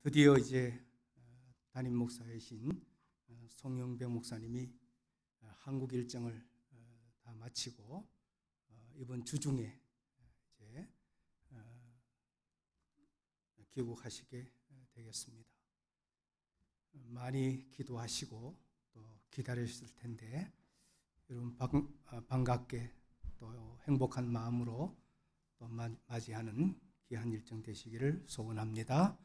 드디어 이제 담임 목사이신 송영병 목사님이 한국 일정을 다 마치고 이번 주 중에 이제 귀국하시게 되겠습니다. 많이 기도하시고 또 기다리셨을 텐데 여러분 반갑게 또 행복한 마음으로 또 맞이하는 귀한 일정 되시기를 소원합니다.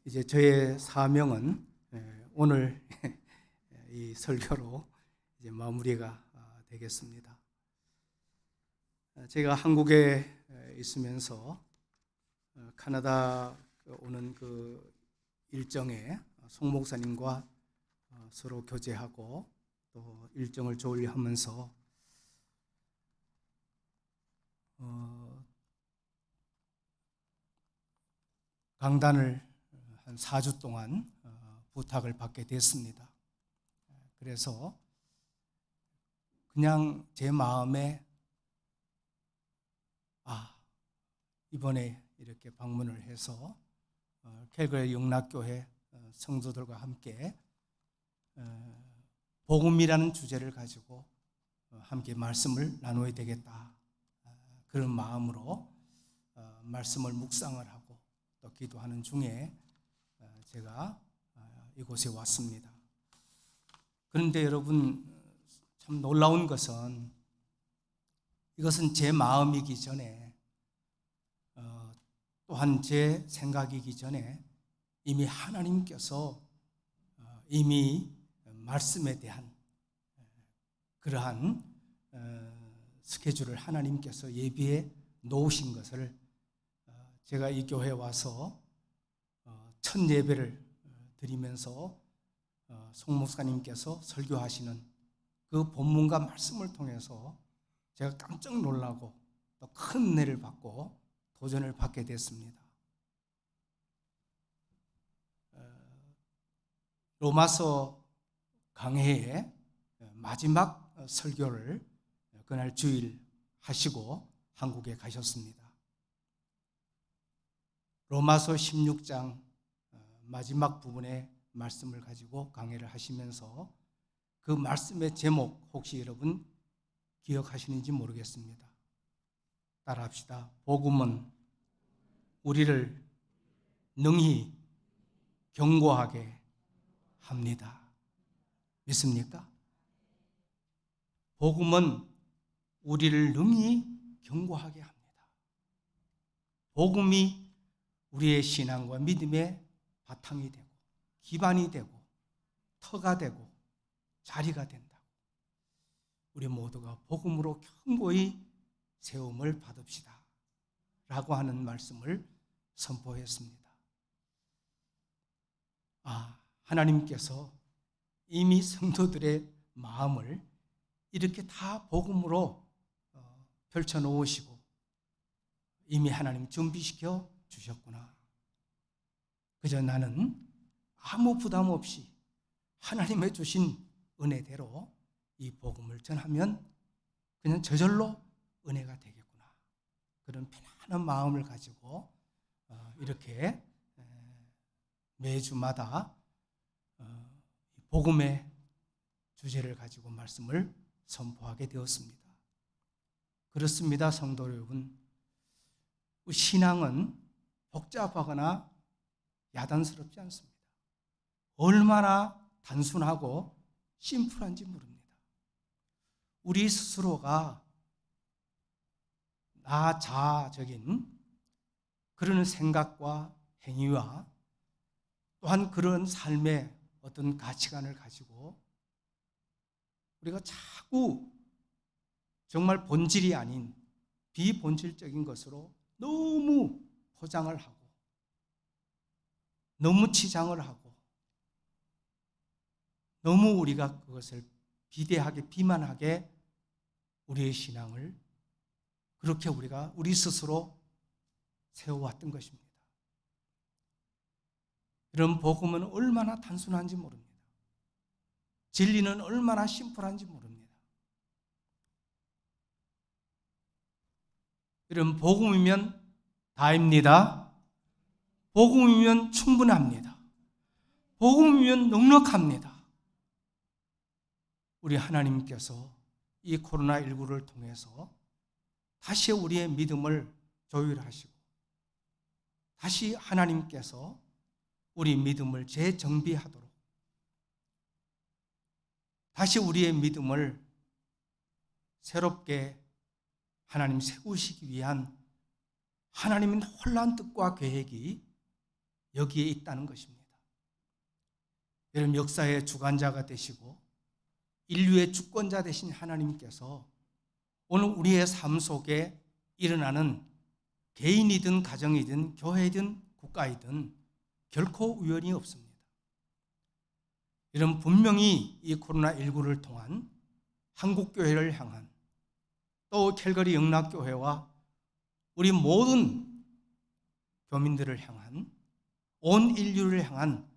이제 저의 사명은 오늘 이 설교로 이제 마무리가 되겠습니다. 제가 한국에 있으면서 캐나다 오는 그 일정에 송 목사님과 서로 교제하고 또 일정을 조율하면서 강단을 한 4주 동안 부탁을 받게 됐습니다. 그래서 그냥 제 마음에 이번에 이렇게 방문을 해서 캘거리 영락교회 성도들과 함께 복음이라는 주제를 가지고 함께 말씀을 나눠야 되겠다, 그런 마음으로 말씀을 묵상을 하고 또 기도하는 중에 제가 이곳에 왔습니다. 그런데 여러분, 참 놀라운 것은 이것은 제 마음이기 전에 또한 제 생각이기 전에 이미 하나님께서 이미 말씀에 대한 그러한 스케줄을 하나님께서 예비해 놓으신 것을 제가 이 교회에 와서 첫 예배를 드리면서 송 목사님께서 설교하시는 그 본문과 말씀을 통해서 제가 깜짝 놀라고 또 큰 은혜를 받고 도전을 받게 됐습니다. 로마서 강해의 마지막 설교를 그날 주일 하시고 한국에 가셨습니다. 로마서 16장 마지막 부분의 말씀을 가지고 강해를 하시면서 그 말씀의 제목 혹시 여러분 기억하시는지 모르겠습니다. 따라합시다. 복음은 우리를 능히 견고하게 합니다. 믿습니까? 복음은 우리를 능히 견고하게 합니다. 복음이 우리의 신앙과 믿음의 바탕이 되고 기반이 되고 터가 되고 자리가 된다고. 우리 모두가 복음으로 견고히 세움을 받읍시다 라고 하는 말씀을 선포했습니다. 하나님께서 이미 성도들의 마음을 이렇게 다 복음으로 펼쳐놓으시고 이미 하나님 준비시켜 주셨구나. 그저 나는 아무 부담 없이 하나님의 주신 은혜대로 이 복음을 전하면 그냥 저절로 은혜가 되겠구나. 그런 편안한 마음을 가지고 이렇게 매주마다 복음의 주제를 가지고 말씀을 선포하게 되었습니다. 그렇습니다, 성도 여러분. 신앙은 복잡하거나 야단스럽지 않습니다. 얼마나 단순하고 심플한지 모릅니다. 우리 스스로가 나 자아적인 그런 생각과 행위와 또한 그런 삶의 어떤 가치관을 가지고 우리가 자꾸 정말 본질이 아닌 비본질적인 것으로 너무 포장을 하고 너무 치장을 하고 너무 우리가 그것을 비대하게 비만하게 우리의 신앙을 그렇게 우리가 우리 스스로 세워왔던 것입니다. 이런 복음은 얼마나 단순한지 모릅니다. 진리는 얼마나 심플한지 모릅니다. 이런 복음이면 다입니다. 복음이면 충분합니다. 복음이면 넉넉합니다. 우리 하나님께서 이 코로나19를 통해서 다시 우리의 믿음을 조율하시고 다시 하나님께서 우리 믿음을 재정비하도록 다시 우리의 믿음을 새롭게 하나님 세우시기 위한 하나님의 놀라운 뜻과 계획이 여기에 있다는 것입니다. 여러분, 역사의 주관자가 되시고 인류의 주권자 되신 하나님께서 오늘 우리의 삶 속에 일어나는 개인이든 가정이든 교회이든 국가이든 결코 우연이 없습니다. 여러분, 분명히 이 코로나19를 통한 한국교회를 향한 또 캘거리 영락교회와 우리 모든 교민들을 향한 온 인류를 향한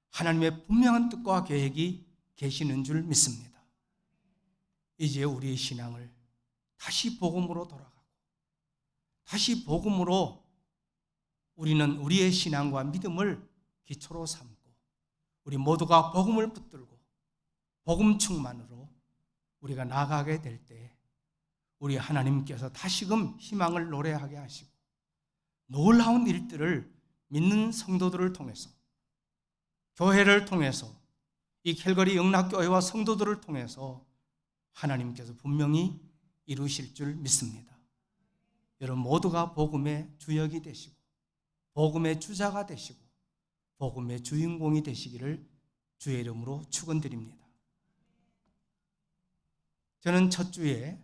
하나님의 분명한 뜻과 계획이 계시는 줄 믿습니다. 이제 우리의 신앙을 다시 복음으로 돌아가고 다시 복음으로 우리는 우리의 신앙과 믿음을 기초로 삼고 우리 모두가 복음을 붙들고 복음 충만으로 우리가 나아가게 될 때 우리 하나님께서 다시금 희망을 노래하게 하시고 놀라운 일들을 믿는 성도들을 통해서 교회를 통해서 이 캘거리 영락교회와 성도들을 통해서 하나님께서 분명히 이루실 줄 믿습니다. 여러분 모두가 복음의 주역이 되시고 복음의 주자가 되시고 복음의 주인공이 되시기를 주의 이름으로 축원드립니다. 저는 첫 주에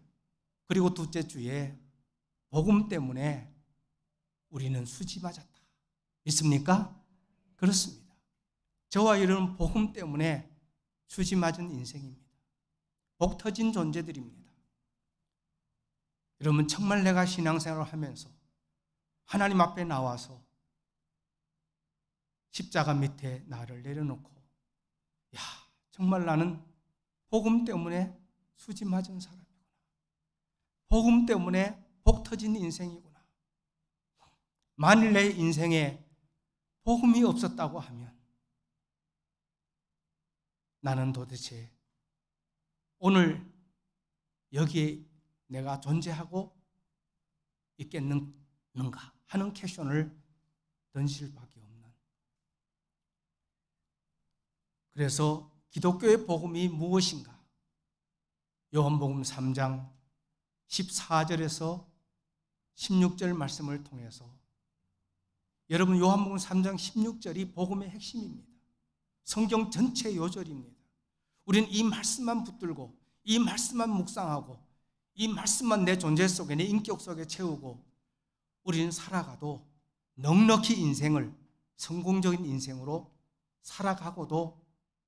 그리고 둘째 주에 복음 때문에 우리는 수지 맞았다. 믿습니까? 그렇습니다. 저와 여러분 복음 때문에 수지 맞은 인생입니다. 복 터진 존재들입니다. 여러분 정말 내가 신앙생활을 하면서 하나님 앞에 나와서 십자가 밑에 나를 내려놓고 야, 정말 나는 복음 때문에 수지 맞은 사람이구나. 복음 때문에 복 터진 인생이구나. 만일 내 인생에 복음이 없었다고 하면 나는 도대체 오늘 여기에 내가 존재하고 있겠는가 하는 퀘션을 던질 수밖에 없는. 그래서 기독교의 복음이 무엇인가? 요한복음 3장 14절에서 16절 말씀을 통해서 여러분 요한복음 3장 16절이 복음의 핵심입니다. 성경 전체 요절입니다. 우리는 이 말씀만 붙들고 이 말씀만 묵상하고 이 말씀만 내 존재 속에 내 인격 속에 채우고 우리는 살아가도 넉넉히 인생을 성공적인 인생으로 살아가고도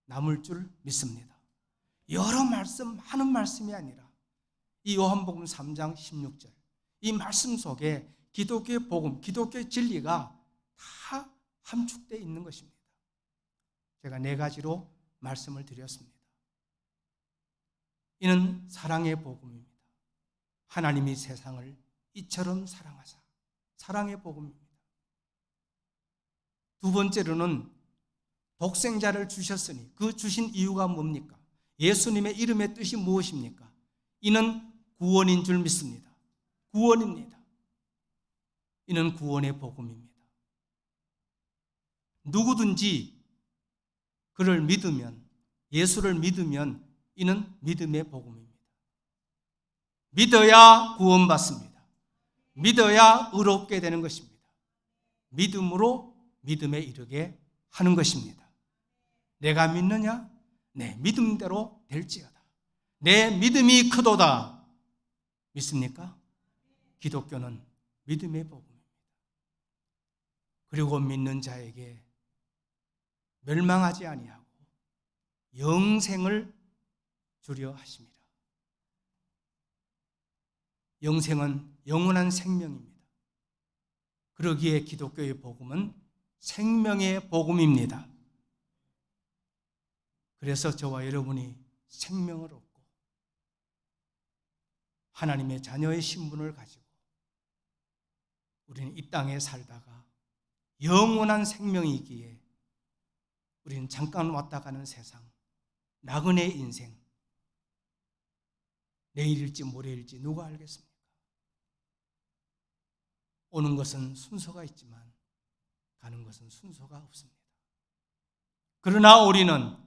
남을 줄 믿습니다. 여러 말씀 하는 말씀이 아니라 이 요한복음 3장 16절 이 말씀 속에 기독교의 복음, 기독교의 진리가 다 함축되어 있는 것입니다. 제가 4가지로 말씀을 드렸습니다. 이는 사랑의 복음입니다. 하나님이 세상을 이처럼 사랑하사 사랑의 복음입니다. 두 번째로는 독생자를 주셨으니 그 주신 이유가 뭡니까? 예수님의 이름의 뜻이 무엇입니까? 이는 구원인 줄 믿습니다. 구원입니다. 이는 구원의 복음입니다. 누구든지 그를 믿으면 예수를 믿으면 이는 믿음의 복음입니다. 믿어야 구원받습니다. 믿어야 의롭게 되는 것입니다. 믿음으로 믿음에 이르게 하는 것입니다. 내가 믿느냐? 내 믿음대로 될지어다. 내 믿음이 크도다. 믿습니까? 기독교는 믿음의 복음입니다. 그리고 믿는 자에게 멸망하지 아니하고 영생을 주려 하십니다. 영생은 영원한 생명입니다. 그러기에 기독교의 복음은 생명의 복음입니다. 그래서 저와 여러분이 생명을 얻고 하나님의 자녀의 신분을 가지고 우리는 이 땅에 살다가 영원한 생명이기에 우리는 잠깐 왔다 가는 세상, 나그네 인생, 내일일지 모레일지 누가 알겠습니까? 오는 것은 순서가 있지만 가는 것은 순서가 없습니다. 그러나 우리는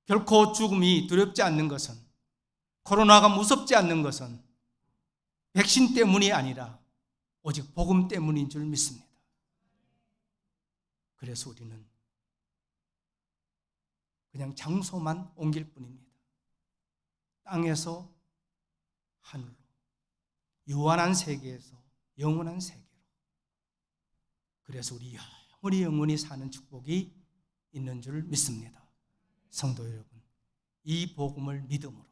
결코 죽음이 두렵지 않는 것은, 코로나가 무섭지 않는 것은 백신 때문이 아니라 오직 복음 때문인 줄 믿습니다. 그래서 우리는 그냥 장소만 옮길 뿐입니다. 땅에서 하늘로, 유한한 세계에서 영원한 세계로. 그래서 우리 영원히 사는 축복이 있는 줄 믿습니다. 성도 여러분, 이 복음을 믿음으로,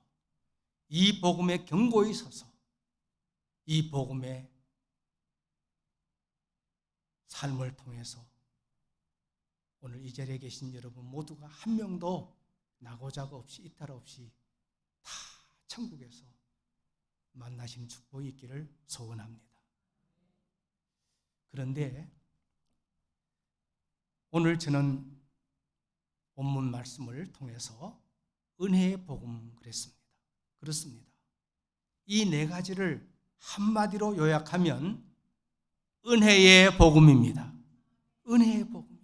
이 복음의 경고에 서서 이 복음의 삶을 통해서 오늘 이 자리에 계신 여러분 모두가 한 명도 나고자가 없이 이탈 없이 다 천국에서 만나시는 축복이 있기를 소원합니다. 그런데 오늘 저는 본문 말씀을 통해서 은혜의 복음 그렇습니다. 이 네 가지를 한마디로 요약하면 은혜의 복음입니다. 은혜의 복음입니다.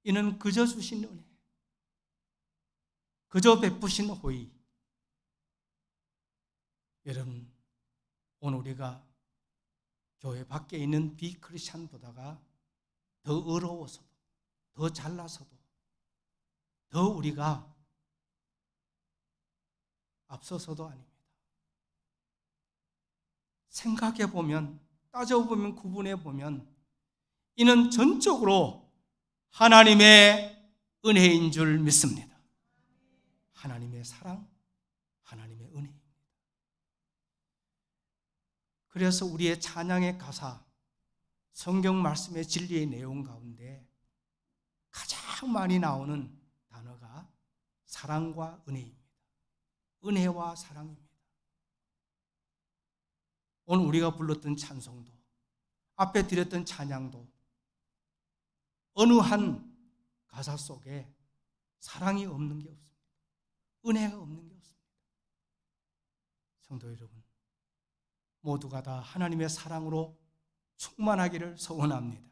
이는 그저 주신 은혜, 그저 베푸신 호의. 여러분, 오늘 우리가 교회 밖에 있는 비크리스찬보다가 더 어려워서도, 더 잘나서도, 더 우리가 앞서서도 아닙니다. 생각해보면, 따져보면, 구분해보면 이는 전적으로 하나님의 은혜인 줄 믿습니다. 하나님의 사랑, 하나님의 은혜입니다. 그래서 우리의 찬양의 가사, 성경 말씀의 진리의 내용 가운데 가장 많이 나오는 단어가 사랑과 은혜입니다. 은혜와 사랑입니다. 오늘 우리가 불렀던 찬송도, 앞에 드렸던 찬양도 어느 한 가사 속에 사랑이 없는 게 없습니다. 은혜가 없는 게 없습니다. 성도 여러분, 모두가 다 하나님의 사랑으로 충만하기를 소원합니다.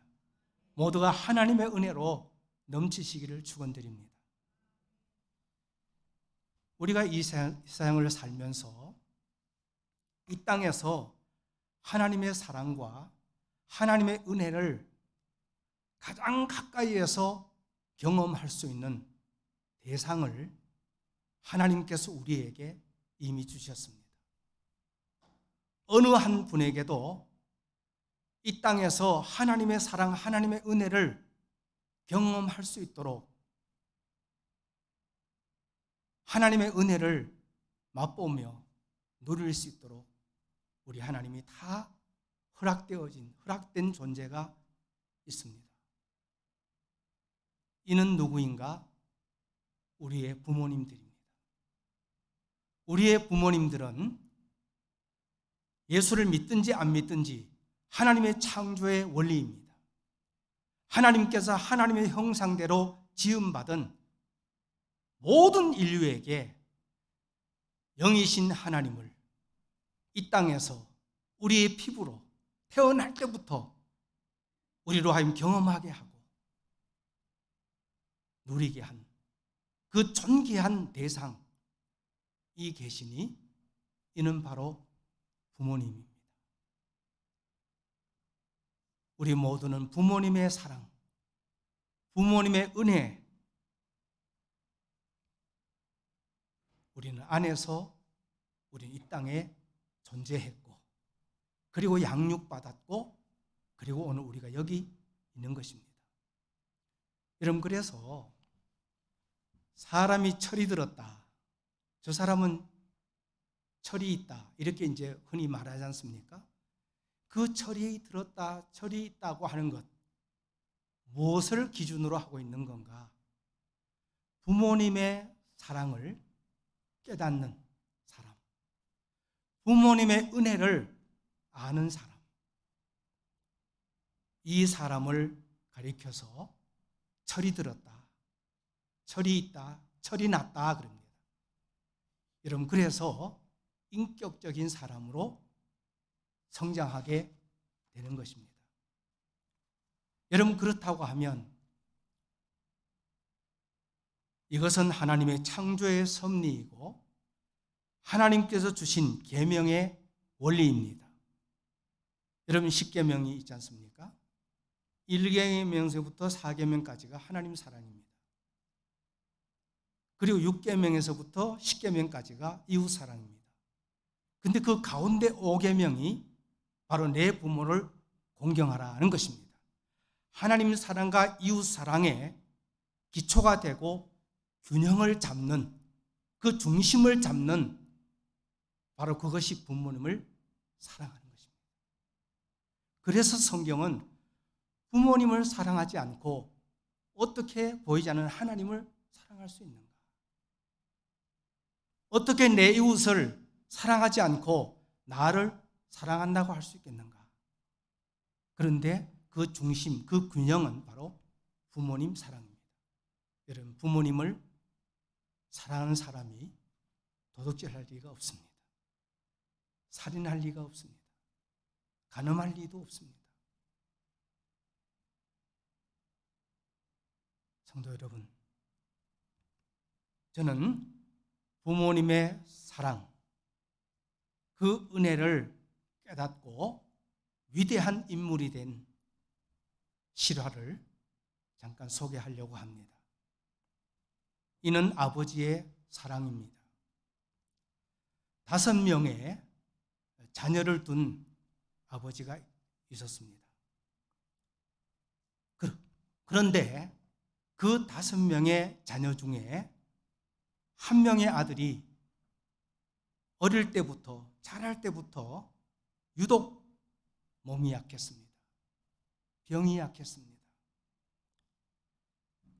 모두가 하나님의 은혜로 넘치시기를 축원드립니다. 우리가 이 세상을 살면서 이 땅에서 하나님의 사랑과 하나님의 은혜를 가장 가까이에서 경험할 수 있는 대상을 하나님께서 우리에게 이미 주셨습니다. 어느 한 분에게도 이 땅에서 하나님의 사랑, 하나님의 은혜를 경험할 수 있도록, 하나님의 은혜를 맛보며 누릴 수 있도록 우리 하나님이 다 허락된 존재가 있습니다. 이는 누구인가? 우리의 부모님들입니다. 우리의 부모님들은 예수를 믿든지 안 믿든지 하나님의 창조의 원리입니다. 하나님께서 하나님의 형상대로 지음받은 모든 인류에게 영이신 하나님을 이 땅에서 우리의 피부로 태어날 때부터 우리로 하여금 경험하게 하고 누리게 한 그 존귀한 대상, 이 계시니 이는 바로 부모님입니다. 우리 모두는 부모님의 사랑, 부모님의 은혜, 우리는 안에서 우리는 이 땅에 존재했고, 그리고 양육받았고, 그리고 오늘 우리가 여기 있는 것입니다. 여러분, 그래서 사람이 철이 들었다, 저 사람은 철이 있다, 이렇게 이제 흔히 말하지 않습니까? 그 철이 들었다, 철이 있다고 하는 것, 무엇을 기준으로 하고 있는 건가? 부모님의 사랑을 깨닫는 사람, 부모님의 은혜를 아는 사람, 이 사람을 가리켜서 철이 들었다, 철이 있다, 철이 났다 그럽니다. 여러분, 그래서 인격적인 사람으로 성장하게 되는 것입니다. 여러분, 그렇다고 하면 이것은 하나님의 창조의 섭리이고 하나님께서 주신 계명의 원리입니다. 여러분, 10계명이 있지 않습니까? 1계명에서부터 4계명까지가 하나님 사랑입니다. 그리고 6계명에서부터 10계명까지가 이웃 사랑입니다. 근데 그 가운데 5계명이 바로 내 부모를 공경하라는 것입니다. 하나님 사랑과 이웃 사랑의 기초가 되고 균형을 잡는, 그 중심을 잡는 바로 그것이 부모님을 사랑하는 것입니다. 그래서 성경은 부모님을 사랑하지 않고 어떻게 보이지 않는 하나님을 사랑할 수 있는가? 어떻게 내 이웃을 사랑하지 않고 나를 사랑한다고 할 수 있겠는가? 그런데 그 중심, 그 균형은 바로 부모님 사랑입니다. 여러분, 부모님을 사랑하는 사람이 도둑질할 리가 없습니다. 살인할 리가 없습니다. 간음할 리도 없습니다. 성도 여러분, 저는 부모님의 사랑, 그 은혜를 깨닫고 위대한 인물이 된 실화를 잠깐 소개하려고 합니다. 이는 아버지의 사랑입니다. 5명의 자녀를 둔 아버지가 있었습니다. 그런데 그 5명의 자녀 중에 한 명의 아들이 어릴 때부터, 자랄 때부터 유독 몸이 약했습니다. 병이 약했습니다.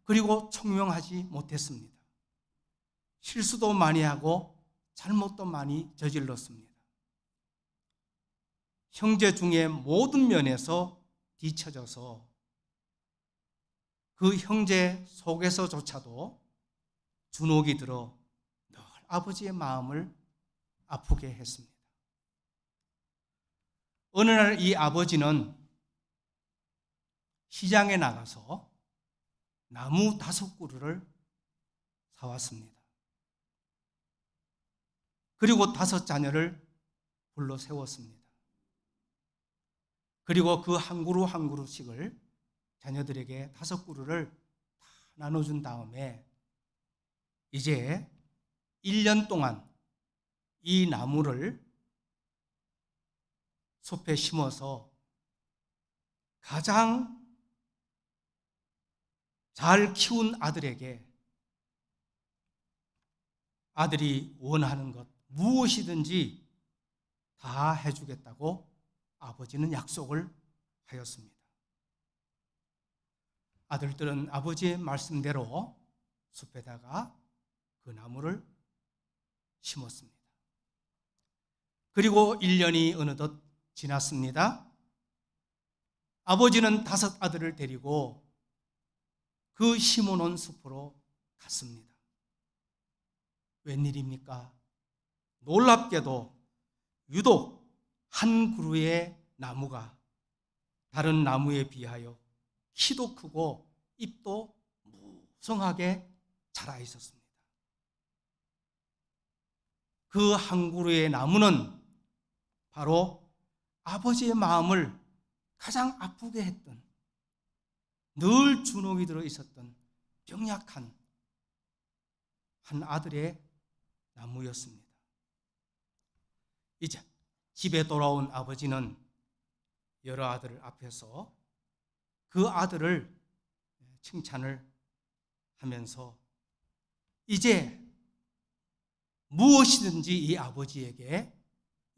그리고 총명하지 못했습니다. 실수도 많이 하고 잘못도 많이 저질렀습니다. 형제 중에 모든 면에서 뒤처져서 그 형제 속에서조차도 주눅이 들어 늘 아버지의 마음을 아프게 했습니다. 어느 날 이 아버지는 시장에 나가서 나무 5그루를 사왔습니다. 그리고 5 자녀를 불러 세웠습니다. 그리고 그 한 그루 한 그루씩을 자녀들에게 5그루를 다 나눠준 다음에 이제 1년 동안 이 나무를 숲에 심어서 가장 잘 키운 아들에게 아들이 원하는 것 무엇이든지 다 해주겠다고 아버지는 약속을 하였습니다. 아들들은 아버지의 말씀대로 숲에다가 그 나무를 심었습니다. 그리고 1년이 어느덧 지났습니다. 아버지는 5 아들을 데리고 그 심어놓은 숲으로 갔습니다. 웬일입니까? 놀랍게도 유독 한 그루의 나무가 다른 나무에 비하여 키도 크고 잎도 무성하게 자라 있었습니다. 그 한 그루의 나무는 바로 아버지의 마음을 가장 아프게 했던, 늘 주눅이 들어 있었던 병약한 한 아들의 나무였습니다. 이제 집에 돌아온 아버지는 여러 아들 앞에서 그 아들을 칭찬을 하면서 이제 무엇이든지 이 아버지에게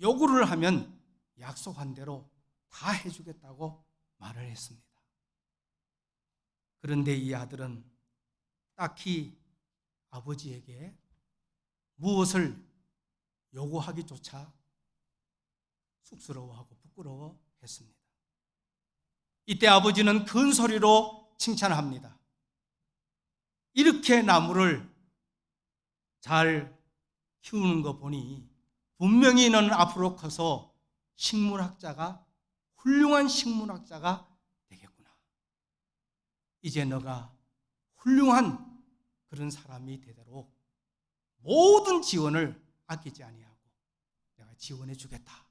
요구를 하면 약속한 대로 다 해주겠다고 말을 했습니다. 그런데 이 아들은 딱히 아버지에게 무엇을 요구하기조차 쑥스러워하고 부끄러워했습니다. 이때 아버지는 큰 소리로 칭찬합니다. 이렇게 나무를 잘 키우는 거 보니 분명히 너는 앞으로 커서 훌륭한 식물학자가 되겠구나. 이제 너가 훌륭한 그런 사람이 되도록 모든 지원을 아끼지 아니하고 내가 지원해 주겠다.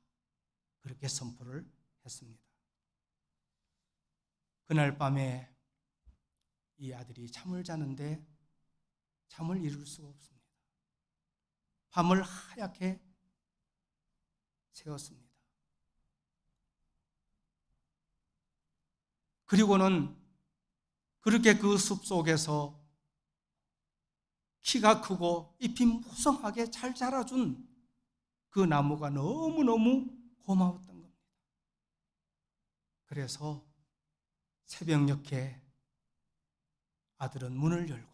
그렇게 선포를 했습니다. 그날 밤에 이 아들이 잠을 자는데 잠을 이룰 수가 없습니다. 밤을 하얗게 새웠습니다. 그리고는 그렇게 그 숲속에서 키가 크고 잎이 무성하게 잘 자라준 그 나무가 너무너무 고마웠던 겁니다. 그래서 새벽녘에 아들은 문을 열고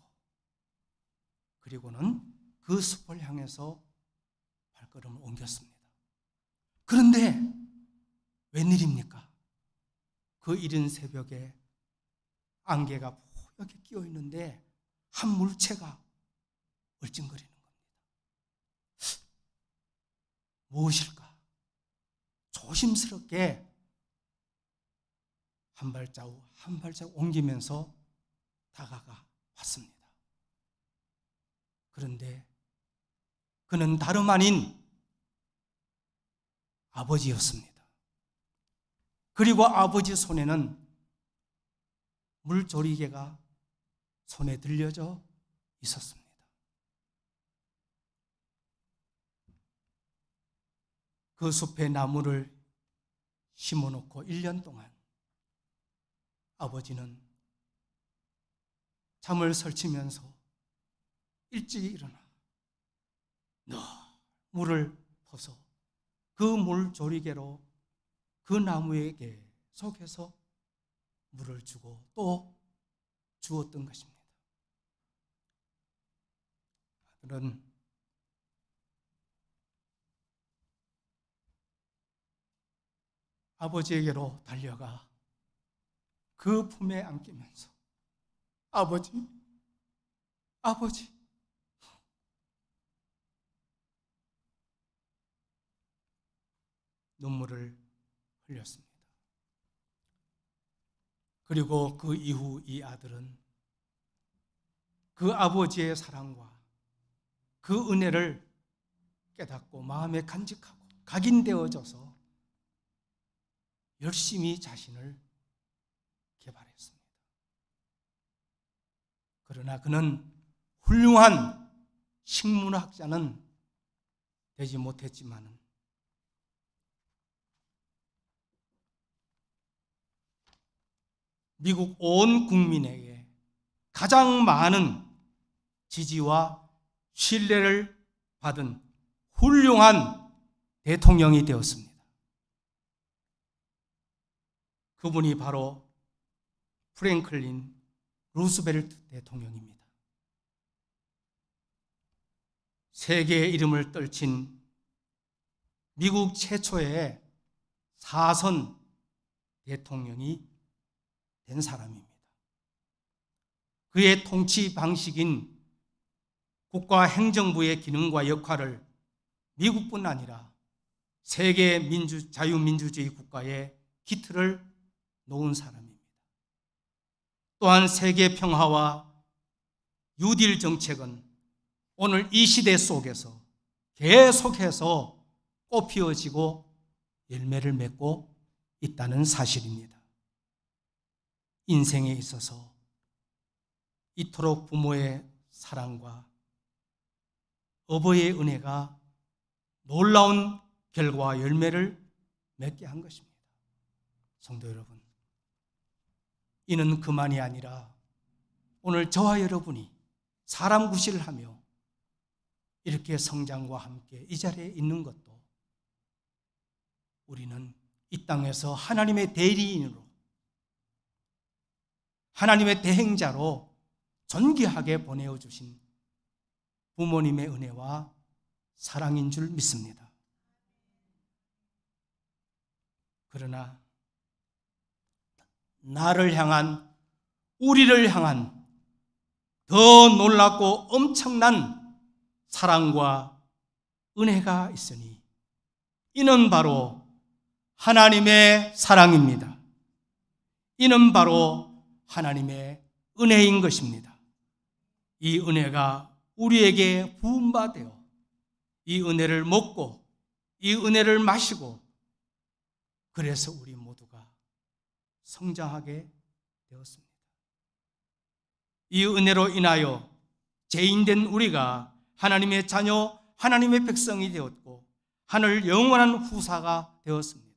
그리고는 그 숲을 향해서 발걸음을 옮겼습니다. 그런데 웬일입니까? 그 이른 새벽에 안개가 뽀얗게 끼어 있는데 한 물체가 얼찡거리는 겁니다. 무엇일까? 조심스럽게 한 발자국 한 발자국 옮기면서 다가가 봤습니다. 그런데 그는 다름 아닌 아버지였습니다. 그리고 아버지 손에는 물조리개가 손에 들려져 있었습니다. 그 숲에 나무를 심어놓고 1년 동안 아버지는 잠을 설치면서 일찍 일어나 물을 퍼서 그 물조리개로 그 나무에게 속에서 물을 주고 또 주었던 것입니다. 아들은 아버지에게로 달려가 그 품에 안기면서 아버지 눈물을 흘렸습니다. 그리고 그 이후 이 아들은 그 아버지의 사랑과 그 은혜를 깨닫고 마음에 간직하고 각인되어져서 열심히 자신을 개발했습니다. 그러나 그는 훌륭한 식문학자는 되지 못했지만 미국 온 국민에게 가장 많은 지지와 신뢰를 받은 훌륭한 대통령이 되었습니다. 그분이 바로 프랭클린 루스벨트 대통령입니다. 세계의 이름을 떨친 미국 최초의 사선 대통령이 된 사람입니다. 그의 통치 방식인 국가 행정부의 기능과 역할을 미국뿐 아니라 세계 자유민주주의 국가의 기틀을 놓은 사람입니다. 또한 세계 평화와 뉴딜 정책은 오늘 이 시대 속에서 계속해서 꽃피어지고 열매를 맺고 있다는 사실입니다. 인생에 있어서 이토록 부모의 사랑과 어버이의 은혜가 놀라운 결과와 열매를 맺게 한 것입니다. 성도 여러분, 이는 그만이 아니라 오늘 저와 여러분이 사람 구실을 하며 이렇게 성장과 함께 이 자리에 있는 것도 우리는 이 땅에서 하나님의 대리인으로 하나님의 대행자로 존귀하게 보내어 주신 부모님의 은혜와 사랑인 줄 믿습니다. 그러나 나를 향한, 우리를 향한 더 놀랍고 엄청난 사랑과 은혜가 있으니 이는 바로 하나님의 사랑입니다. 이는 바로 하나님의 은혜인 것입니다. 이 은혜가 우리에게 부음받아 이 은혜를 먹고 이 은혜를 마시고 그래서 우리 모두가 성장하게 되었습니다. 이 은혜로 인하여 죄인된 우리가 하나님의 자녀, 하나님의 백성이 되었고 하늘 영원한 후사가 되었습니다.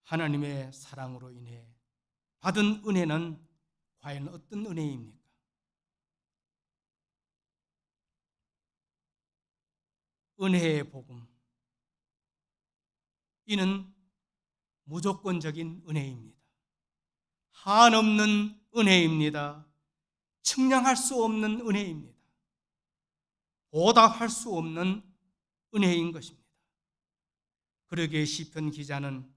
하나님의 사랑으로 인해 받은 은혜는 과연 어떤 은혜입니까? 은혜의 복음, 이는 무조건적인 은혜입니다. 한없는 은혜입니다. 측량할 수 없는 은혜입니다. 보답할 수 없는 은혜인 것입니다. 그러기에 시편 기자는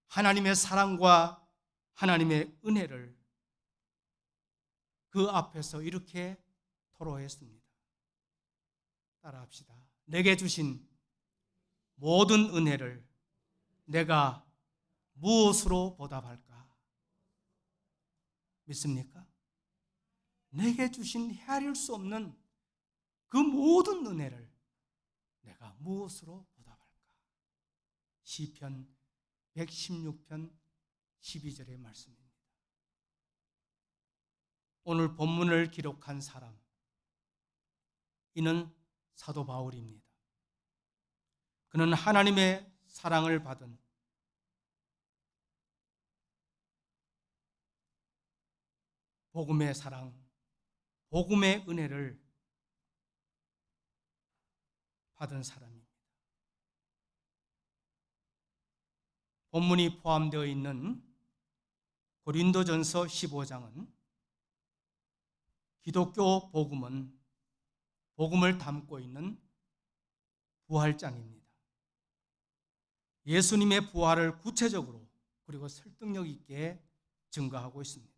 하나님의 사랑과 하나님의 은혜를 그 앞에서 이렇게 토로했습니다. 따라합시다. 내게 주신 모든 은혜를 내가 무엇으로 보답할까? 믿습니까? 내게 주신 헤아릴 수 없는 그 모든 은혜를 내가 무엇으로 보답할까? 시편 116편 12절의 말씀입니다. 오늘 본문을 기록한 사람, 이는 사도 바울입니다. 그는 하나님의 사랑을 받은 복음의 사랑, 복음의 은혜를 받은 사람입니다. 본문이 포함되어 있는 고린도전서 15장은 기독교 복음을 담고 있는 부활장입니다. 예수님의 부활을 구체적으로 그리고 설득력 있게 증거하고 있습니다.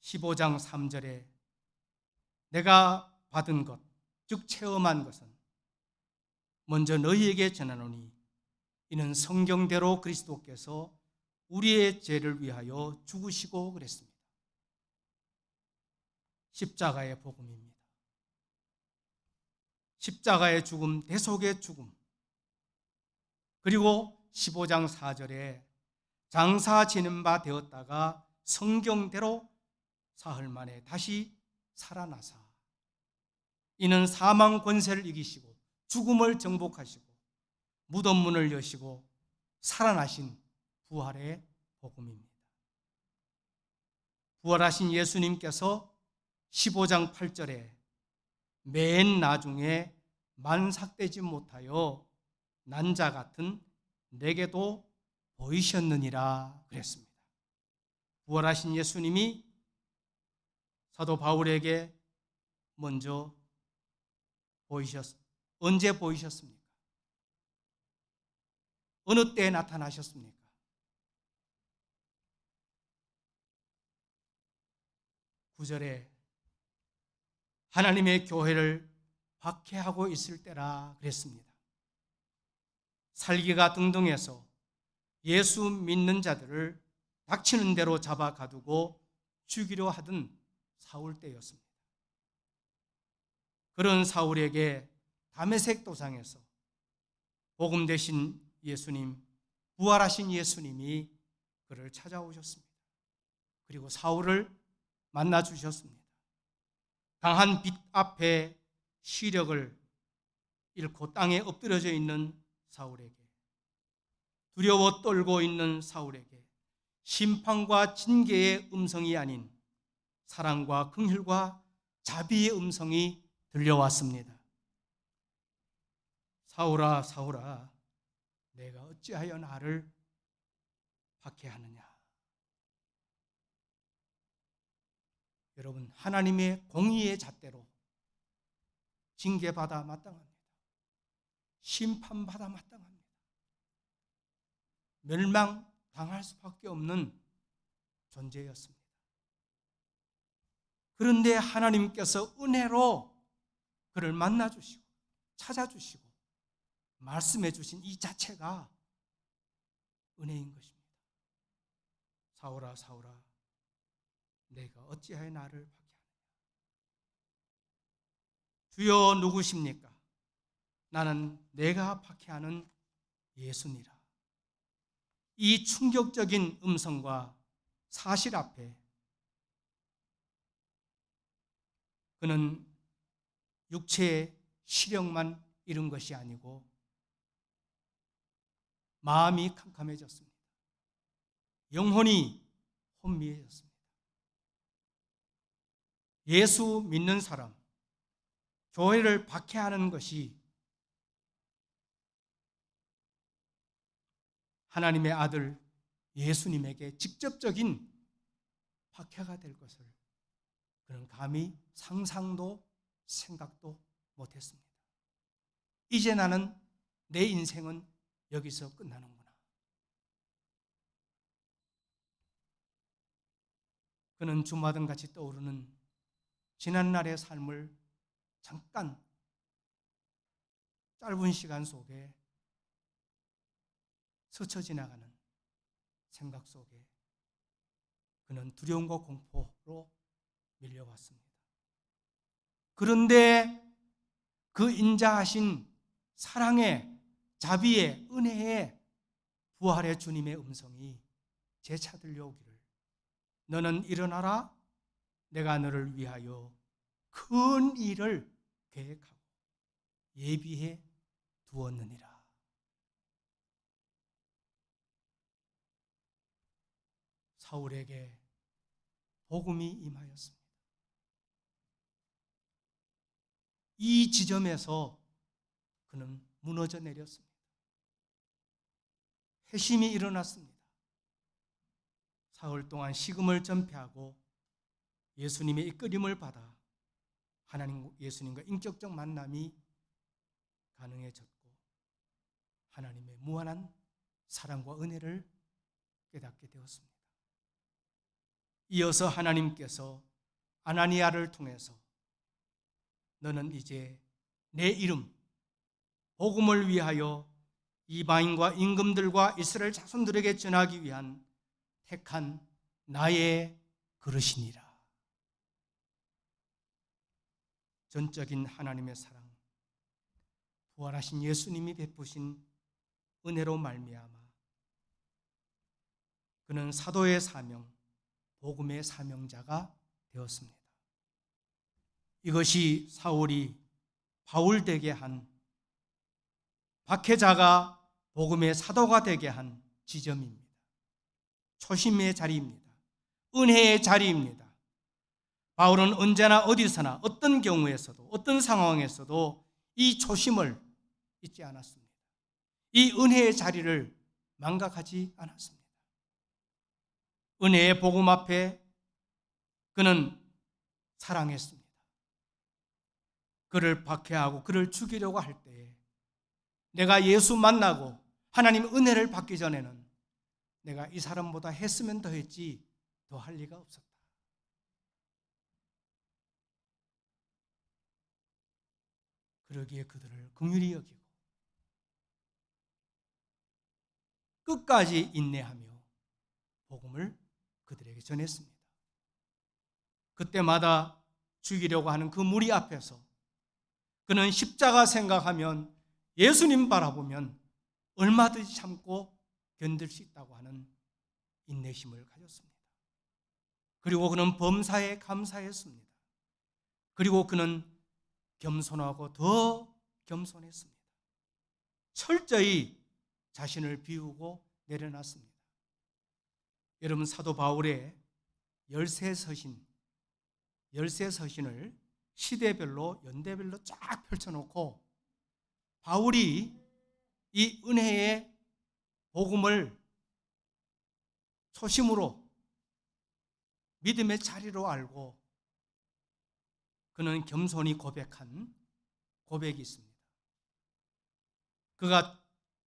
15장 3절에 내가 받은 것, 즉 체험한 것은 먼저 너희에게 전하노니 이는 성경대로 그리스도께서 우리의 죄를 위하여 죽으시고 그랬습니다. 십자가의 복음입니다. 십자가의 죽음, 대속의 죽음, 그리고 15장 4절에 장사 지는 바 되었다가 성경대로 사흘 만에 다시 살아나사 이는 사망 권세를 이기시고 죽음을 정복하시고 무덤 문을 여시고 살아나신 부활의 복음입니다. 부활하신 예수님께서 15장 8절에 맨 나중에 만삭되지 못하여 난 자 같은 내게도 보이셨느니라 그랬습니다. 부활하신 예수님이 사도 바울에게 먼저 언제 보이셨습니까? 어느 때에 나타나셨습니까? 구절에 하나님의 교회를 박해하고 있을 때라 그랬습니다. 살기가 등등해서 예수 믿는 자들을 닥치는 대로 잡아 가두고 죽이려 하던 사울 때였습니다. 그런 사울에게 다메섹 도상에서 복음 되신 예수님, 부활하신 예수님이 그를 찾아오셨습니다. 그리고 사울을 만나 주셨습니다. 강한 빛 앞에 시력을 잃고 땅에 엎드려져 있는 사울에게, 두려워 떨고 있는 사울에게 심판과 징계의 음성이 아닌 사랑과 긍휼과 자비의 음성이 들려왔습니다. 사울아, 사울아, 내가 어찌하여 나를 박해하느냐. 여러분, 하나님의 공의의 잣대로 징계받아 마땅합니다. 심판받아 마땅합니다. 멸망당할 수밖에 없는 존재였습니다. 그런데 하나님께서 은혜로 그를 만나주시고 찾아주시고 말씀해 주신 이 자체가 은혜인 것입니다. 사울아 사울아 내가 어찌하여 나를 박해하느냐. 주여 누구십니까? 나는 내가 박해하는 예수니라. 이 충격적인 음성과 사실 앞에 그는 육체의 시력만 잃은 것이 아니고 마음이 캄캄해졌습니다. 영혼이 혼미해졌습니다. 예수 믿는 사람, 교회를 박해하는 것이 하나님의 아들 예수님에게 직접적인 박해가 될 것을 그는 감히 상상도 생각도 못했습니다. 이제 나는 내 인생은 여기서 끝나는구나. 그는 주마등같이 떠오르는 지난날의 삶을 잠깐 짧은 시간 속에 스쳐 지나가는 생각 속에 그는 두려움과 공포로 밀려왔습니다. 그런데 그 인자하신 사랑의 자비의 은혜의 부활의 주님의 음성이 재차 들려오기를 너는 일어나라 내가 너를 위하여 큰 일을 계획하고 예비해 두었느니라. 사울에게 복음이 임하였습니다. 이 지점에서 그는 무너져 내렸습니다. 회심이 일어났습니다. 사흘 동안 식음을 전폐하고 예수님의 이끌림을 받아 하나님 예수님과 인격적 만남이 가능해졌고 하나님의 무한한 사랑과 은혜를 깨닫게 되었습니다. 이어서 하나님께서 아나니아를 통해서 너는 이제 내 이름 복음을 위하여 이방인과 임금들과 이스라엘 자손들에게 전하기 위한 택한 나의 그릇이니라. 전적인 하나님의 사랑, 부활하신 예수님이 베푸신 은혜로 말미암아 그는 사도의 사명, 복음의 사명자가 되었습니다. 이것이 사울이 바울 되게 한, 박해자가 복음의 사도가 되게 한 지점입니다. 초심의 자리입니다. 은혜의 자리입니다. 바울은 언제나 어디서나 어떤 경우에서도 어떤 상황에서도 이 초심을 잊지 않았습니다. 이 은혜의 자리를 망각하지 않았습니다. 은혜의 복음 앞에 그는 사랑했습니다. 그를 박해하고 그를 죽이려고 할 때에 내가 예수 만나고 하나님 은혜를 받기 전에는 내가 이 사람보다 했으면 더 했지 더 할 리가 없었다. 그러기에 그들을 긍휼히 여기고 끝까지 인내하며 복음을 그들에게 전했습니다. 그때마다 죽이려고 하는 그 무리 앞에서 그는 십자가 생각하면 예수님 바라보면 얼마든지 참고 견딜 수 있다고 하는 인내심을 가졌습니다. 그리고 그는 범사에 감사했습니다. 그리고 그는 겸손하고 더 겸손했습니다. 철저히 자신을 비우고 내려놨습니다. 여러분 사도 바울의 열세서신을 시대별로 연대별로 쫙 펼쳐놓고 바울이 이 은혜의 복음을 초심으로 믿음의 자리로 알고 그는 겸손히 고백한 고백이 있습니다. 그가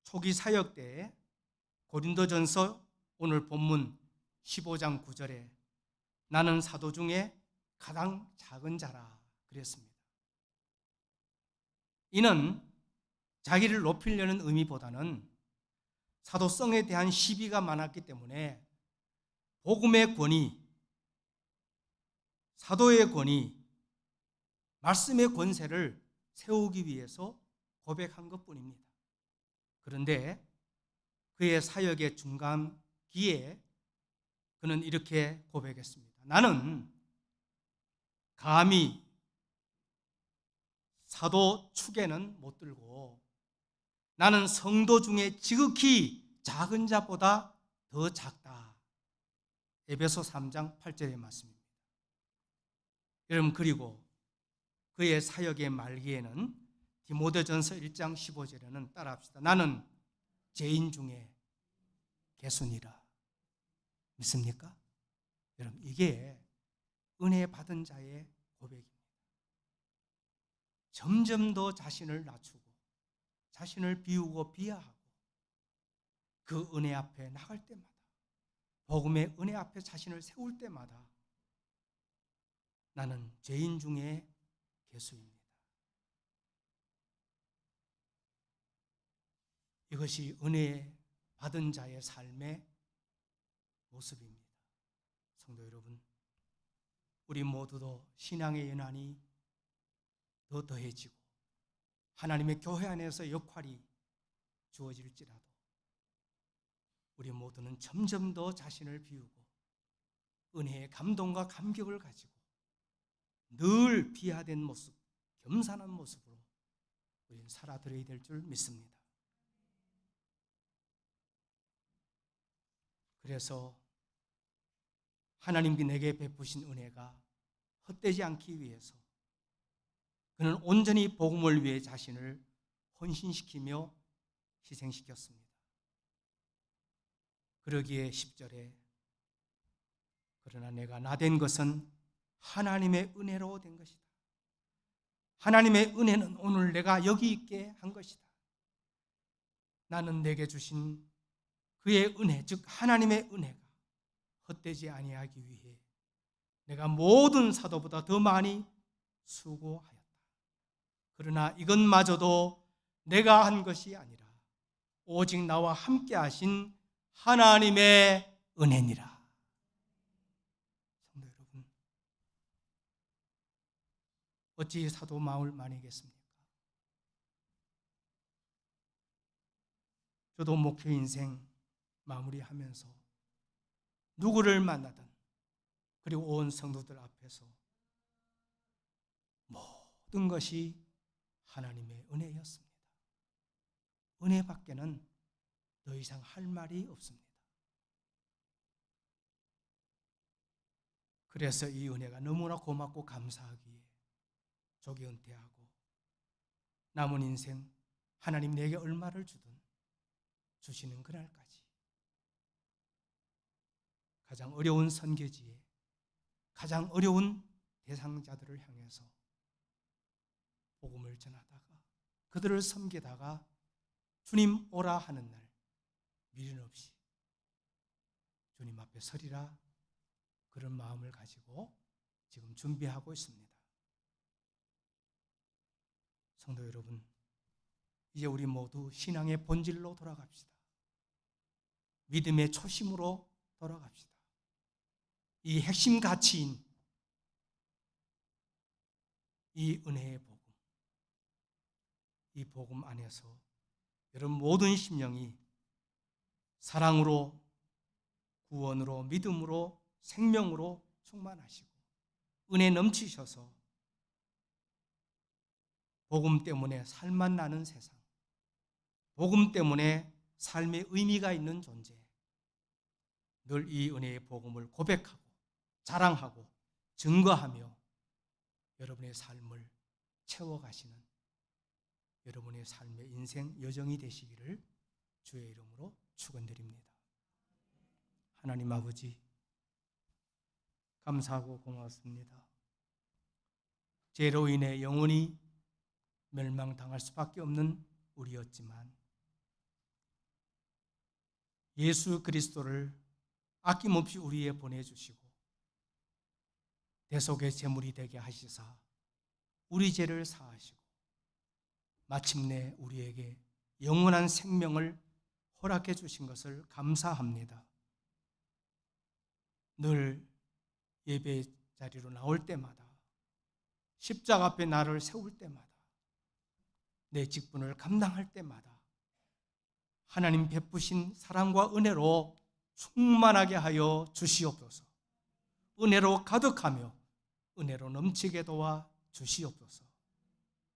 초기 사역 때에 고린도전서 오늘 본문 15장 9절에 나는 사도 중에 가장 작은 자라 그랬습니다. 이는 자기를 높이려는 의미보다는 사도성에 대한 시비가 많았기 때문에 복음의 권위, 사도의 권위, 말씀의 권세를 세우기 위해서 고백한 것뿐입니다. 그런데 그의 사역의 중간기에 그는 이렇게 고백했습니다. 나는 감히 사도 축에는 못 들고 나는 성도 중에 지극히 작은 자보다 더 작다. 에베소 3장 8절의 말씀입니다. 여러분, 그리고 그의 사역의 말기에는 디모데전서 1장 15절에는 따라합시다. 나는 죄인 중에 개순이라. 믿습니까? 여러분, 이게 은혜 받은 자의 고백입니다. 점점 더 자신을 낮추고 자신을 비우고 비하하고 그 은혜 앞에 나갈 때마다, 복음의 은혜 앞에 자신을 세울 때마다 나는 죄인 중에 개수입니다. 이것이 은혜 받은 자의 삶의 모습입니다. 성도 여러분, 우리 모두도 신앙의 연한이 더 더해지고 하나님의 교회 안에서 역할이 주어질지라도 우리 모두는 점점 더 자신을 비우고 은혜의 감동과 감격을 가지고 늘 비하된 모습, 겸손한 모습으로 우리는 살아드려야 될 줄 믿습니다. 그래서 하나님께 내게 베푸신 은혜가 헛되지 않기 위해서 그는 온전히 복음을 위해 자신을 헌신시키며 희생시켰습니다. 그러기에 10절에 그러나 내가 나된 것은 하나님의 은혜로 된 것이다. 하나님의 은혜는 오늘 내가 여기 있게 한 것이다. 나는 내게 주신 그의 은혜, 즉 하나님의 은혜가 헛되지 아니하기 위해 내가 모든 사도보다 더 많이 수고하였다. 그러나 이것마저도 내가 한 것이 아니라 오직 나와 함께 하신 하나님의 은혜니라. 성도 여러분, 어찌 사도 마울만이겠습니까? 저도 목회 인생 마무리하면서 누구를 만나든 그리고 온 성도들 앞에서 모든 것이 하나님의 은혜였습니다. 은혜밖에는 더 이상 할 말이 없습니다. 그래서 이 은혜가 너무나 고맙고 감사하기에 조기 은퇴하고 남은 인생 하나님 내게 얼마를 주든 주시는 그날까지 가장 어려운 선교지에 가장 어려운 대상자들을 향해서 복음을 전하다가 그들을 섬기다가 주님 오라 하는 날 미련 없이 주님 앞에 서리라, 그런 마음을 가지고 지금 준비하고 있습니다. 성도 여러분, 이제 우리 모두 신앙의 본질로 돌아갑시다. 믿음의 초심으로 돌아갑시다. 이 핵심 가치인 이 은혜의 복음, 이 복음 안에서 여러분 모든 심령이 사랑으로, 구원으로, 믿음으로, 생명으로 충만하시고 은혜 넘치셔서 복음 때문에 살만 나는 세상, 복음 때문에 삶의 의미가 있는 존재, 늘 이 은혜의 복음을 고백하고 자랑하고 증거하며 여러분의 삶을 채워가시는 여러분의 삶의 인생 여정이 되시기를 주의 이름으로 축원드립니다. 하나님 아버지, 감사하고 고맙습니다. 죄로 인해 영원히 멸망당할 수밖에 없는 우리였지만 예수 그리스도를 아낌없이 우리에 보내주시고 대속의 제물이 되게 하시사 우리 죄를 사하시고 마침내 우리에게 영원한 생명을 허락해 주신 것을 감사합니다. 늘 예배 자리로 나올 때마다 십자가 앞에 나를 세울 때마다 내 직분을 감당할 때마다 하나님 베푸신 사랑과 은혜로 충만하게 하여 주시옵소서. 은혜로 가득하며 은혜로 넘치게 도와 주시옵소서.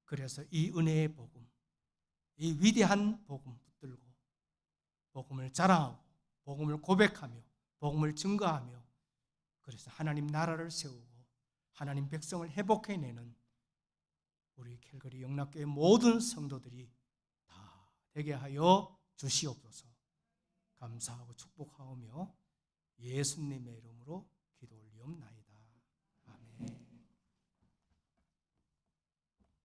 그래서 이 은혜의 복음, 이 위대한 복음 붙들고 복음을 자랑하고 복음을 고백하며 복음을 증거하며 그래서 하나님 나라를 세우고 하나님 백성을 회복해내는 우리 캘거리 영락교회 모든 성도들이 다 되게 하여 주시옵소서. 감사하고 축복하오며 예수님의 이름으로